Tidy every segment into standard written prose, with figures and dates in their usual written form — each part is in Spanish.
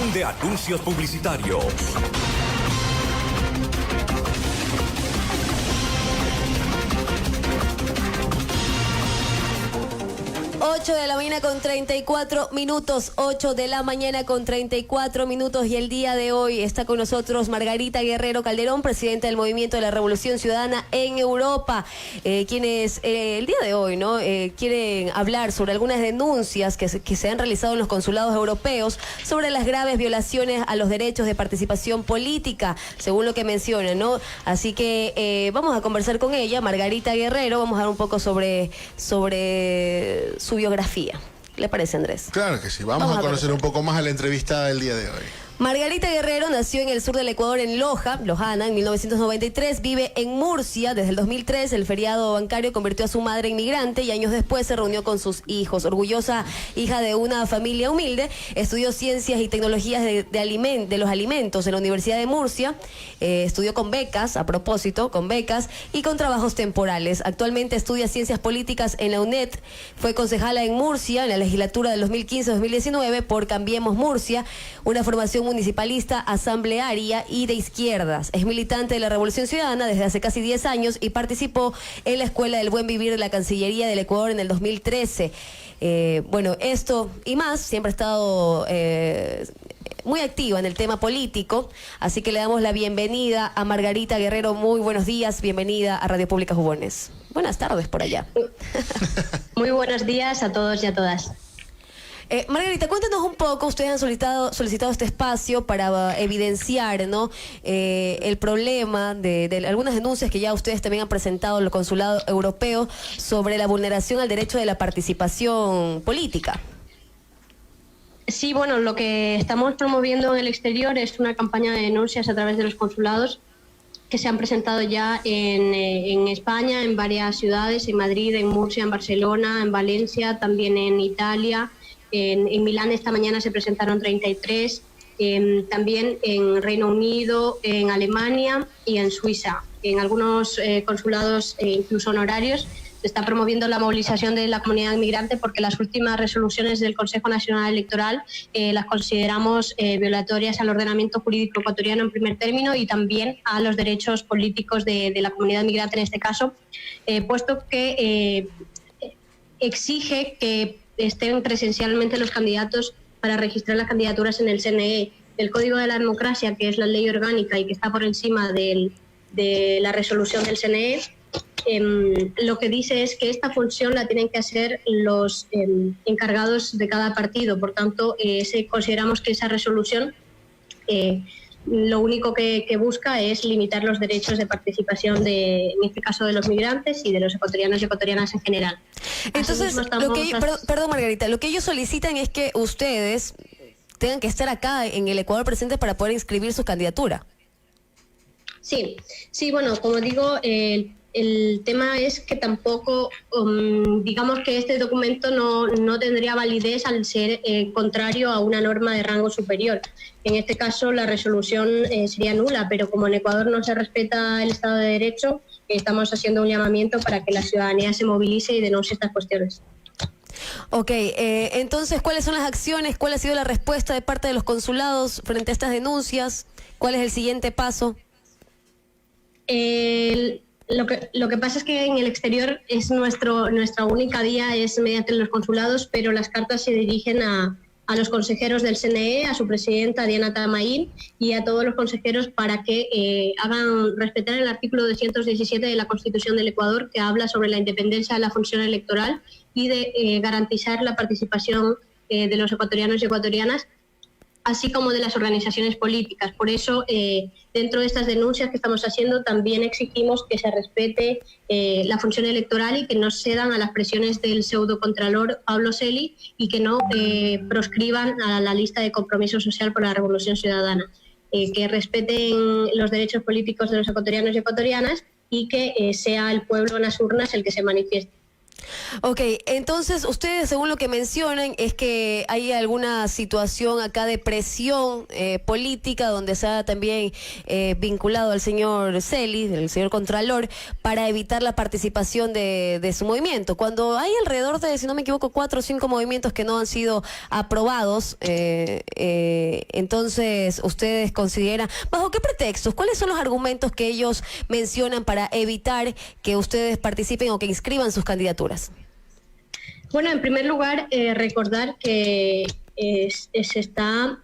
Fin de anuncios publicitarios. 8 de la mañana con 34 minutos, 8 de la mañana con 34 minutos, y el día de hoy está con nosotros Margarita Guerrero Calderón, presidenta del Movimiento de la Revolución Ciudadana en Europa, quienes el día de hoy quieren hablar sobre algunas denuncias que se han realizado en los consulados europeos sobre las graves violaciones a los derechos de participación política, según lo que mencionan, ¿no? Así que vamos a conversar con ella, Margarita Guerrero, vamos a hablar un poco sobre su biografía. ¿Qué le parece, Andrés? Claro que sí. Vamos a conocer un poco más a la entrevista del día de hoy. Margarita Guerrero nació en el sur del Ecuador, en Loja, Lojana, en 1993. Vive en Murcia desde el 2003. El feriado bancario convirtió a su madre en migrante y años después se reunió con sus hijos. Orgullosa hija de una familia humilde, estudió ciencias y tecnologías de los alimentos en la Universidad de Murcia. Estudió con becas, a propósito, con becas y con trabajos temporales. Actualmente estudia ciencias políticas en la UNED. Fue concejala en Murcia en la legislatura del 2015-2019 por Cambiemos Murcia, una formación municipalista, asamblearia y de izquierdas. Es militante de la Revolución Ciudadana desde hace casi 10 años y participó en la Escuela del Buen Vivir de la Cancillería del Ecuador en el 2013. Bueno, esto y más, siempre ha estado muy activa en el tema político, así que le damos la bienvenida a Margarita Guerrero. Muy buenos días, bienvenida a Radio Pública Jugones. Buenas tardes por allá. Muy buenos días a todos y a todas. Margarita, cuéntanos un poco, ustedes han solicitado este espacio para evidenciar, ¿no? El problema de algunas denuncias que ya ustedes también han presentado en el consulado europeo sobre la vulneración al derecho de la participación política. Sí, bueno, lo que estamos promoviendo en el exterior es una campaña de denuncias a través de los consulados que se han presentado ya en España, en varias ciudades, en Madrid, en Murcia, en Barcelona, en Valencia, también en Italia. En Milán esta mañana se presentaron 33, también en Reino Unido, en Alemania y en Suiza. En algunos consulados, incluso honorarios, se está promoviendo la movilización de la comunidad inmigrante porque las últimas resoluciones del Consejo Nacional Electoral las consideramos violatorias al ordenamiento jurídico ecuatoriano en primer término y también a los derechos políticos de la comunidad inmigrante en este caso, puesto que exige que estén presencialmente los candidatos para registrar las candidaturas en el CNE. El Código de la Democracia, que es la ley orgánica y que está por encima de la resolución del CNE, lo que dice es que esta función la tienen que hacer los encargados de cada partido. Por tanto, consideramos que esa resolución lo único que busca es limitar los derechos de participación en este caso de los migrantes y de los ecuatorianos y ecuatorianas en general. Entonces, perdón Margarita, lo que ellos solicitan es que ustedes tengan que estar acá en el Ecuador presentes para poder inscribir su candidatura. Sí, bueno, como digo, el tema es que tampoco, digamos que este documento no tendría validez al ser contrario a una norma de rango superior. En este caso la resolución sería nula, pero como en Ecuador no se respeta el Estado de Derecho, estamos haciendo un llamamiento para que la ciudadanía se movilice y denuncie estas cuestiones. Ok, entonces, ¿cuáles son las acciones? ¿Cuál ha sido la respuesta de parte de los consulados frente a estas denuncias? ¿Cuál es el siguiente paso? Lo que pasa es que en el exterior es nuestra única vía es mediante los consulados, pero las cartas se dirigen a los consejeros del CNE, a su presidenta Diana Tamaín y a todos los consejeros para que hagan respetar el artículo 217 de la Constitución del Ecuador, que habla sobre la independencia de la función electoral y de garantizar la participación de los ecuatorianos y ecuatorianas, así como de las organizaciones políticas. Por eso, dentro de estas denuncias que estamos haciendo, también exigimos que se respete la función electoral y que no cedan a las presiones del pseudocontralor Pablo Celi y que no proscriban a la lista de compromiso social por la Revolución Ciudadana, que respeten los derechos políticos de los ecuatorianos y ecuatorianas y que sea el pueblo en las urnas el que se manifieste. Ok, entonces ustedes, según lo que mencionan, es que hay alguna situación acá de presión política donde se ha también vinculado al señor Celis, el señor Contralor, para evitar la participación de su movimiento. Cuando hay alrededor de, si no me equivoco, 4 o 5 movimientos que no han sido aprobados, entonces ustedes consideran, ¿bajo qué pretextos? ¿Cuáles son los argumentos que ellos mencionan para evitar que ustedes participen o que inscriban sus candidaturas? Bueno, en primer lugar, recordar que se está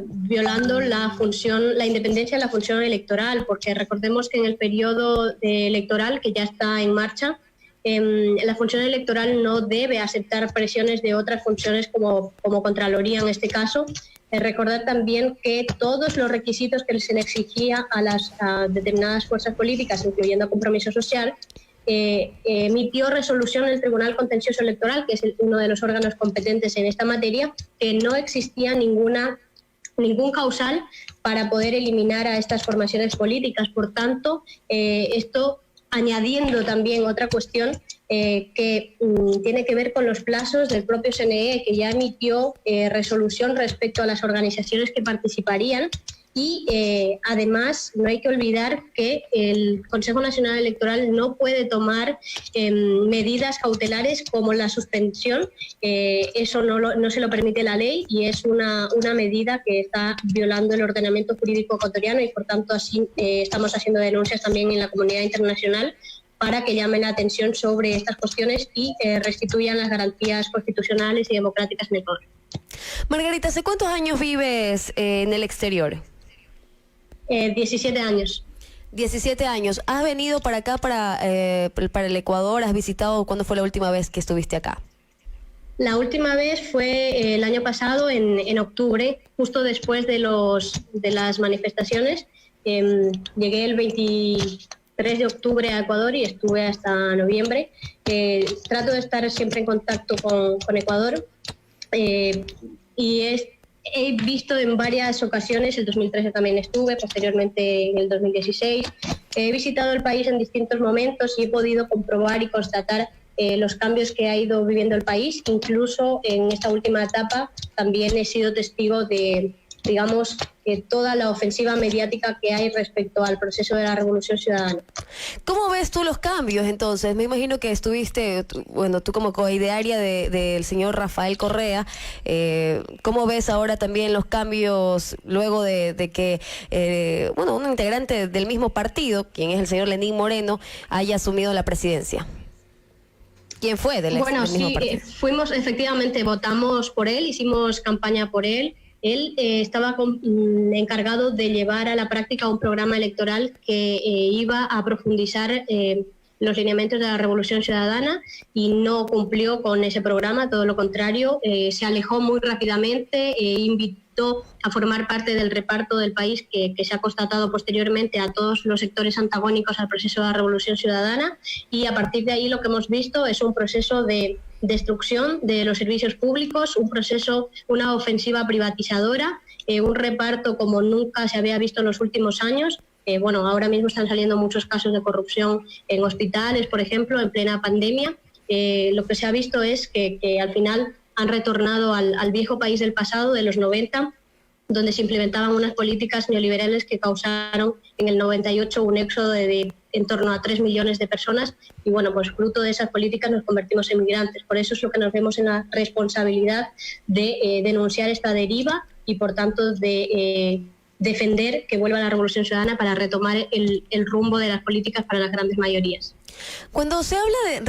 violando la independencia de la función electoral, porque recordemos que en el periodo electoral que ya está en marcha, la función electoral no debe aceptar presiones de otras funciones como Contraloría en este caso. Recordar también que todos los requisitos que se le exigía a determinadas fuerzas políticas, incluyendo Compromiso Social, emitió resolución el Tribunal Contencioso Electoral, que es uno de los órganos competentes en esta materia, que no existía ningún causal para poder eliminar a estas formaciones políticas. Por tanto, esto añadiendo también otra cuestión que tiene que ver con los plazos del propio CNE, que ya emitió resolución respecto a las organizaciones que participarían. Y además no hay que olvidar que el Consejo Nacional Electoral no puede tomar medidas cautelares como la suspensión. Eso no se lo permite la ley y es una medida que está violando el ordenamiento jurídico ecuatoriano y por tanto así estamos haciendo denuncias también en la comunidad internacional para que llamen la atención sobre estas cuestiones y restituyan las garantías constitucionales y democráticas en Ecuador. Margarita, ¿hace cuántos años vives en el exterior? 17 años. 17 años. ¿Has venido para acá, para el Ecuador? ¿Has visitado? ¿Cuándo fue la última vez que estuviste acá? La última vez fue el año pasado, en octubre, justo después de las manifestaciones. Llegué el 23 de octubre a Ecuador y estuve hasta noviembre. Trato de estar siempre en contacto con Ecuador y he visto en varias ocasiones, el 2013 también estuve, posteriormente en el 2016, he visitado el país en distintos momentos y he podido comprobar y constatar los cambios que ha ido viviendo el país. Incluso en esta última etapa también he sido testigo de, digamos, toda la ofensiva mediática que hay respecto al proceso de la Revolución Ciudadana. ¿Cómo ves tú los cambios entonces? Me imagino que estuviste, tú como coidearia del señor Rafael Correa, ¿cómo ves ahora también los cambios luego de que, un integrante del mismo partido, quien es el señor Lenín Moreno, haya asumido la presidencia? ¿Quién fue del mismo partido? Efectivamente, votamos por él, hicimos campaña por él. Él estaba encargado de llevar a la práctica un programa electoral que iba a profundizar los lineamientos de la Revolución Ciudadana y no cumplió con ese programa, todo lo contrario, se alejó muy rápidamente e invitó a formar parte del reparto del país que se ha constatado posteriormente a todos los sectores antagónicos al proceso de la Revolución Ciudadana, y a partir de ahí lo que hemos visto es un proceso de destrucción de los servicios públicos, una ofensiva privatizadora, un reparto como nunca se había visto en los últimos años. Ahora mismo están saliendo muchos casos de corrupción en hospitales, por ejemplo, en plena pandemia. Lo que se ha visto es que al final han retornado al viejo país del pasado, de los 90, donde se implementaban unas políticas neoliberales que causaron en el 98 un éxodo de en torno a 3 millones de personas y pues fruto de esas políticas nos convertimos en migrantes. Por eso es lo que nos vemos en la responsabilidad de denunciar esta deriva y por tanto de defender que vuelva la Revolución Ciudadana para retomar el rumbo de las políticas para las grandes mayorías. Cuando se habla de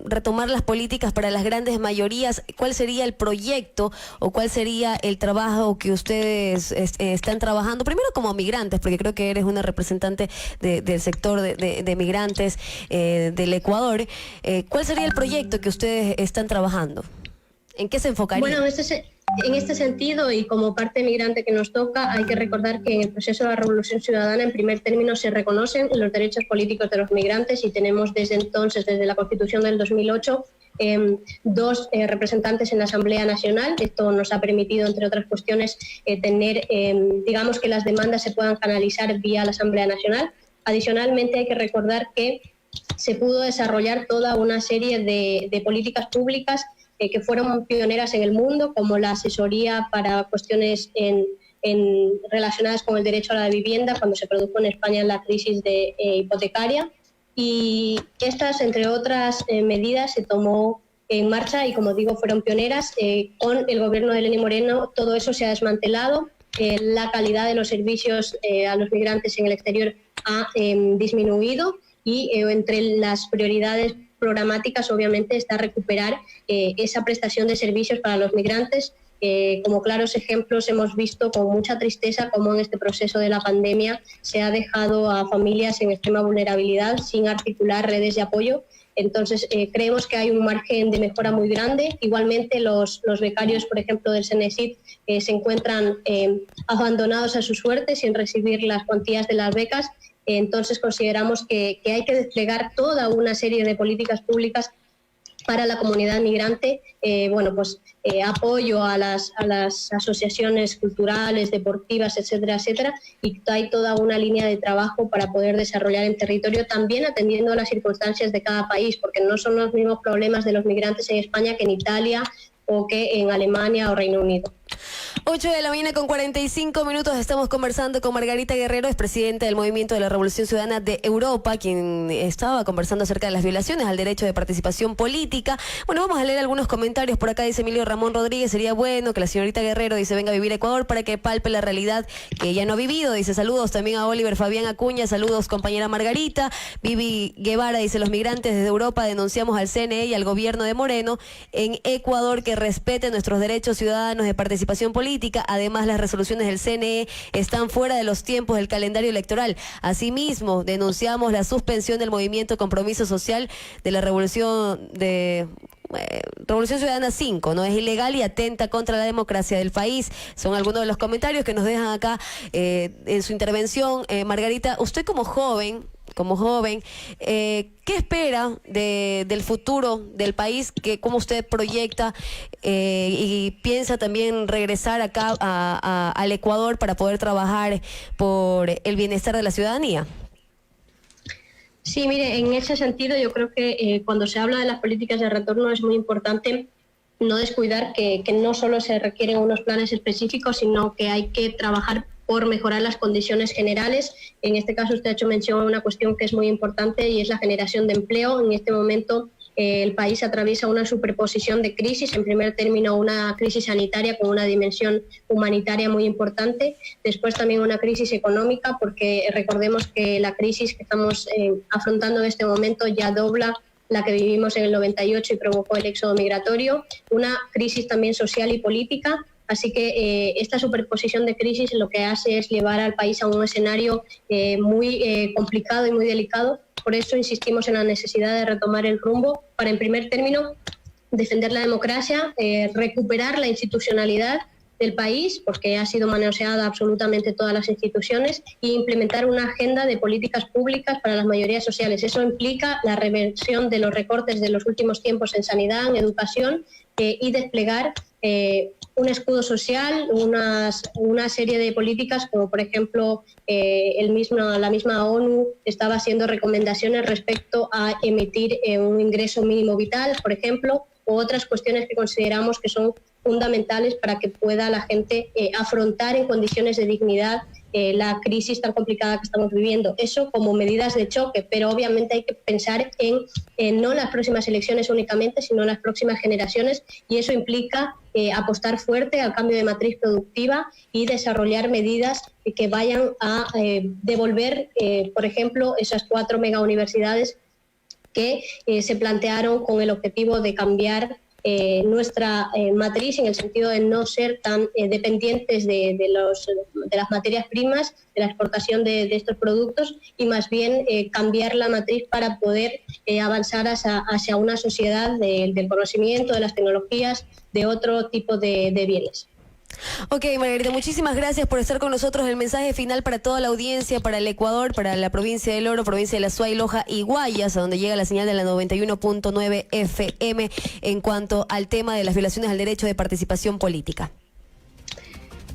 retomar las políticas para las grandes mayorías, ¿cuál sería el proyecto o cuál sería el trabajo que ustedes están trabajando? Primero como migrantes, porque creo que eres una representante del sector de migrantes del Ecuador. ¿Cuál sería el proyecto que ustedes están trabajando? ¿En qué se enfocaría? Bueno, en este sentido, y como parte migrante que nos toca, hay que recordar que en el proceso de la Revolución Ciudadana, en primer término, se reconocen los derechos políticos de los migrantes y tenemos desde entonces, desde la Constitución del 2008, 2 representantes en la Asamblea Nacional. Esto nos ha permitido, entre otras cuestiones, tener, digamos, que las demandas se puedan canalizar vía la Asamblea Nacional. Adicionalmente, hay que recordar que se pudo desarrollar toda una serie de políticas públicas que fueron pioneras en el mundo, como la asesoría para cuestiones relacionadas con el derecho a la vivienda cuando se produjo en España la crisis hipotecaria. Y estas, entre otras medidas, se tomó en marcha y, como digo, fueron pioneras. Con el gobierno de Lenín Moreno todo eso se ha desmantelado. La calidad de los servicios a los migrantes en el exterior ha disminuido y entre las prioridades programáticas obviamente está recuperar esa prestación de servicios para los migrantes. Como claros ejemplos hemos visto con mucha tristeza cómo en este proceso de la pandemia se ha dejado a familias en extrema vulnerabilidad sin articular redes de apoyo. Entonces creemos que hay un margen de mejora muy grande. Igualmente los becarios, por ejemplo, del Cenecit se encuentran abandonados a su suerte sin recibir las cuantías de las becas. Entonces consideramos que hay que desplegar toda una serie de políticas públicas para la comunidad migrante, apoyo a las asociaciones culturales, deportivas, etcétera, etcétera, y hay toda una línea de trabajo para poder desarrollar el territorio, también atendiendo a las circunstancias de cada país, porque no son los mismos problemas de los migrantes en España que en Italia o que en Alemania o Reino Unido. 8 de la mañana con 45 minutos, estamos conversando con Margarita Guerrero, es presidenta del Movimiento de la Revolución Ciudadana de Europa, quien estaba conversando acerca de las violaciones al derecho de participación política. Bueno, vamos a leer algunos comentarios. Por acá dice Emilio Ramón Rodríguez, sería bueno que la señorita Guerrero, dice, venga a vivir a Ecuador para que palpe la realidad que ella no ha vivido. Dice, saludos también a Oliver Fabián Acuña, saludos compañera Margarita. Vivi Guevara dice, los migrantes desde Europa denunciamos al CNE y al gobierno de Moreno en Ecuador que respeten nuestros derechos ciudadanos de participación política. Además, las resoluciones del CNE están fuera de los tiempos del calendario electoral. Asimismo, denunciamos la suspensión del movimiento Compromiso Social de la Revolución Ciudadana 5, ¿no? Es ilegal y atenta contra la democracia del país. Son algunos de los comentarios que nos dejan acá en su intervención. Margarita, usted como joven, ¿qué espera del futuro del país? ¿Cómo usted proyecta y piensa también regresar acá al Ecuador para poder trabajar por el bienestar de la ciudadanía? Sí, mire, en ese sentido yo creo que cuando se habla de las políticas de retorno es muy importante no descuidar que no solo se requieren unos planes específicos, sino que hay que trabajar por mejorar las condiciones generales. En este caso usted ha hecho mención a una cuestión que es muy importante y es la generación de empleo. En este momento el país atraviesa una superposición de crisis. En primer término, una crisis sanitaria con una dimensión humanitaria muy importante. Después también una crisis económica, porque recordemos que la crisis que estamos afrontando en este momento ya dobla la que vivimos en el 98 y provocó el éxodo migratorio. Una crisis también social y política. Así que esta superposición de crisis lo que hace es llevar al país a un escenario muy complicado y muy delicado. Por eso insistimos en la necesidad de retomar el rumbo para, en primer término, defender la democracia, recuperar la institucionalidad del país, porque ha sido manoseada absolutamente todas las instituciones, e implementar una agenda de políticas públicas para las mayorías sociales. Eso implica la reversión de los recortes de los últimos tiempos en sanidad, en educación, y desplegar un escudo social, una serie de políticas como por ejemplo la misma ONU estaba haciendo recomendaciones respecto a emitir un ingreso mínimo vital, por ejemplo, u otras cuestiones que consideramos que son fundamentales para que pueda la gente afrontar en condiciones de dignidad la crisis tan complicada que estamos viviendo. Eso como medidas de choque, pero obviamente hay que pensar en no las próximas elecciones únicamente, sino en las próximas generaciones, y eso implica apostar fuerte al cambio de matriz productiva y desarrollar medidas que vayan a devolver, por ejemplo, esas 4 megauniversidades que se plantearon con el objetivo de cambiar nuestra matriz en el sentido de no ser tan dependientes de las materias primas, de la exportación de estos productos, y más bien cambiar la matriz para poder avanzar hacia una sociedad del conocimiento, de las tecnologías, de otro tipo de bienes. Ok, Margarita, muchísimas gracias por estar con nosotros. El mensaje final para toda la audiencia, para el Ecuador, para la provincia del Oro, provincia de La Suay, Loja y Guayas, a donde llega la señal de la 91.9 FM en cuanto al tema de las violaciones al derecho de participación política.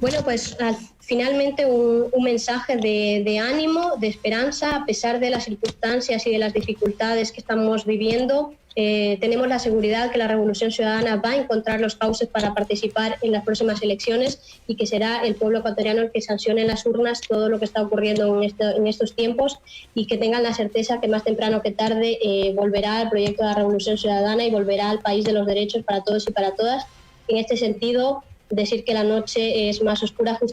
Bueno, pues finalmente un mensaje de ánimo, de esperanza, a pesar de las circunstancias y de las dificultades que estamos viviendo. Tenemos la seguridad que la Revolución Ciudadana va a encontrar los cauces para participar en las próximas elecciones y que será el pueblo ecuatoriano el que sancione en las urnas todo lo que está ocurriendo en estos tiempos, y que tengan la certeza que más temprano que tarde volverá el proyecto de la Revolución Ciudadana y volverá al país de los derechos para todos y para todas. En este sentido, decir que la noche es más oscura